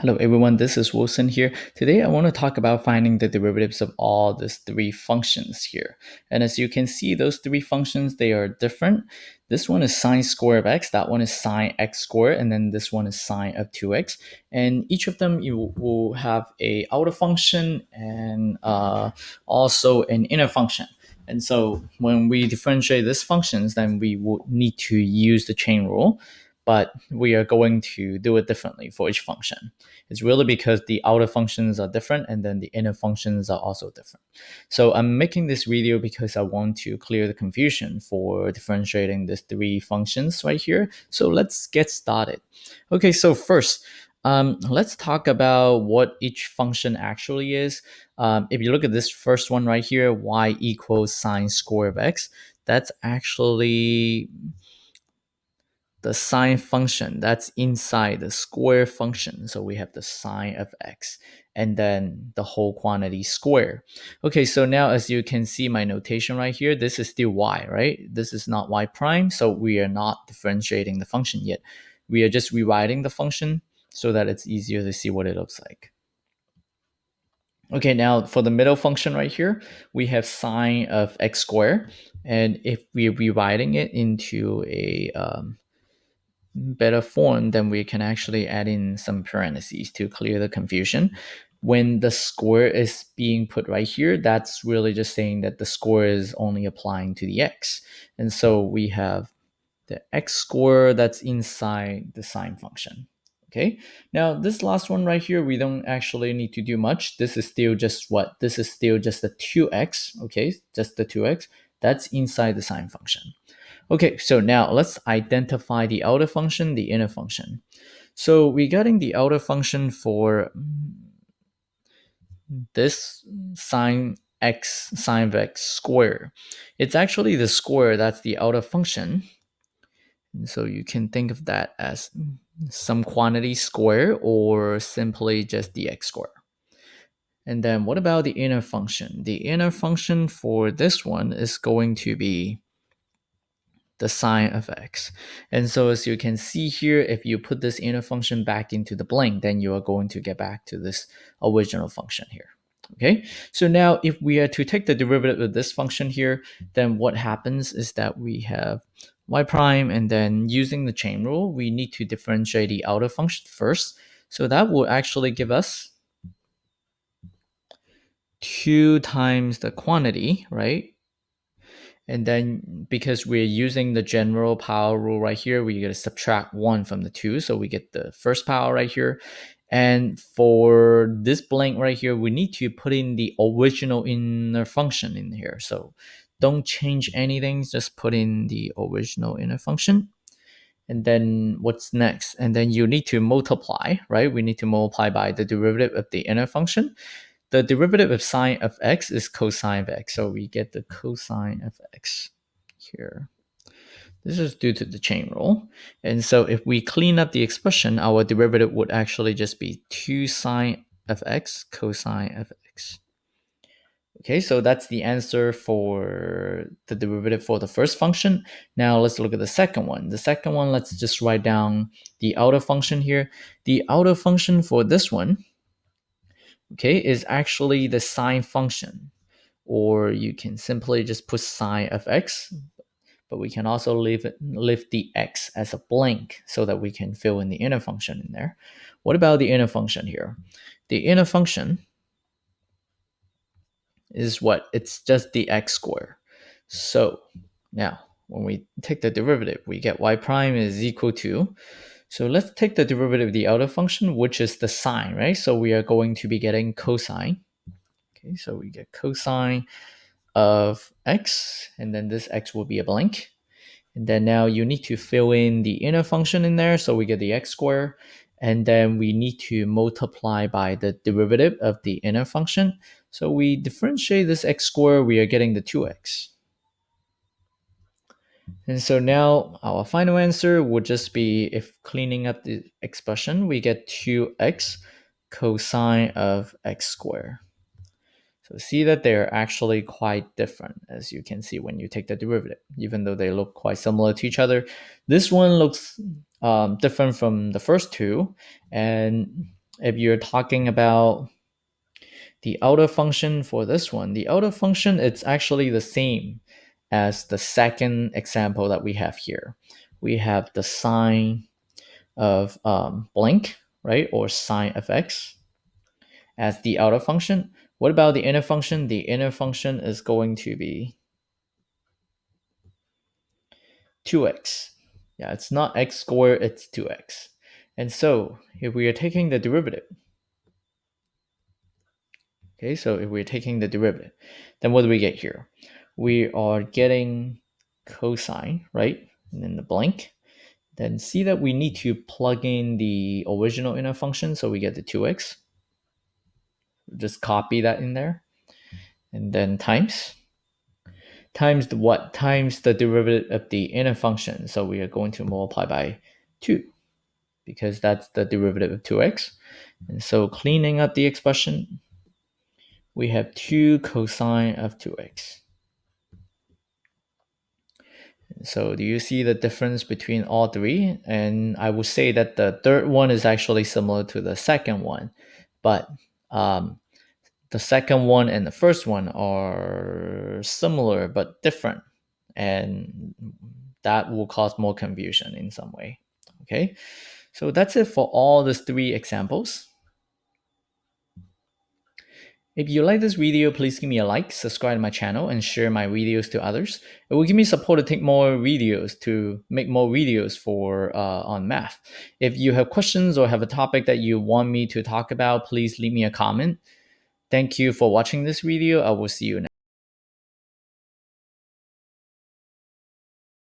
Hello everyone, this is Wilson here. Today I want to talk about finding the derivatives of all these three functions here. And as you can see, those three functions, they are different. This one is sine square of x, that one is sine x squared, and then this one is sine of 2x. And each of them you will have a outer function and also an inner function. And so when we differentiate these functions, then we will need to use the chain rule, but we are going to do it differently for each function. It's really because the outer functions are different and then the inner functions are also different. So I'm making this video because I want to clear the confusion for differentiating these three functions right here. So let's get started. Okay, so first, let's talk about what each function actually is. If you look at this first one right here, y equals sine square of x, that's actually the sine function that's inside the square function. So we have the sine of x and then the whole quantity square. Okay, so now as you can see my notation right here, this is still y, right? This is not y prime, so we are not differentiating the function yet. We are just rewriting the function so that it's easier to see what it looks like. Okay, now for the middle function right here, we have sine of x squared. And if we're rewriting it into a better form, then we can actually add in some parentheses to clear the confusion. When the square is being put right here, that's really just saying that the square is only applying to the x. And so we have the x square that's inside the sine function. Okay, now this last one right here, we don't actually need to do much. This is still just what? This is still just the 2x, okay, just the 2x. That's inside the sine function. Okay, so now let's identify the outer function, the inner function. So we're getting the outer function for this sine of x square. It's actually the square that's the outer function. And so you can think of that as some quantity square or simply just the x square. And then what about the inner function? The inner function for this one is going to be the sine of x. And so as you can see here, if you put this inner function back into the blank, then you are going to get back to this original function here. Okay, so now if we are to take the derivative of this function here, then what happens is that we have y prime, and then using the chain rule, we need to differentiate the outer function first. So that will actually give us 2 times the quantity, right? And then because we're using the general power rule right here, we're going to subtract 1 from the 2. So we get the first power right here. And for this blank right here, we need to put in the original inner function in here. So don't change anything, just put in the original inner function. And then what's next? And then you need to multiply, right? We need to multiply by the derivative of the inner function. The derivative of sine of x is cosine of x. So we get the cosine of x here. This is due to the chain rule. And so if we clean up the expression, our derivative would actually just be 2 sine of x cosine of x. Okay, so that's the answer for the derivative for the first function. Now let's look at the second one. The second one, let's just write down the outer function here. The outer function for this one, okay, is actually the sine function. Or you can simply just put sine of x, but we can also leave the x as a blank so that we can fill in the inner function in there. What about the inner function here? The inner function is what? It's just the x squared. So now when we take the derivative, we get y prime is equal to, so let's take the derivative of the outer function, which is the sine, right? So we are going to be getting cosine. Okay, so we get cosine of x, and then this x will be a blank. And then now you need to fill in the inner function in there, so we get the x squared. And then we need to multiply by the derivative of the inner function. So we differentiate this x squared, we are getting the 2x. And so now our final answer would just be, if cleaning up the expression, we get 2x cosine of x squared. So see that they're actually quite different, as you can see when you take the derivative, even though they look quite similar to each other. This one looks different from the first two, and If you're talking about the outer function for this one, the outer function, it's actually the same as the second example that we have here. We have the sine of blank, right, or sine of x as the outer function. What about the inner function? The inner function is going to be 2x. Yeah, it's not x squared, it's 2x. And so if we are taking the derivative, okay, so if we're taking the derivative, then what do we get here? We are getting cosine, right? And then the blank. Then see that we need to plug in the original inner function, so we get the 2x. Just copy that in there. And then times the what? Times the derivative of the inner function. So we are going to multiply by 2 because that's the derivative of 2x. And so cleaning up the expression, we have 2 cosine of 2x. So do you see the difference between all three? And I would say that the third one is actually similar to the second one, but um, the second one and the first one are similar but different, and that will cause more confusion in some way. Okay, so that's it for all these three examples. If you like this video, please give me a like, subscribe to my channel, and share my videos to others. It will give me support to take more videos, to make more videos for on math. If you have questions or have a topic that you want me to talk about, please leave me a comment. Thank you for watching this video. I will see you next.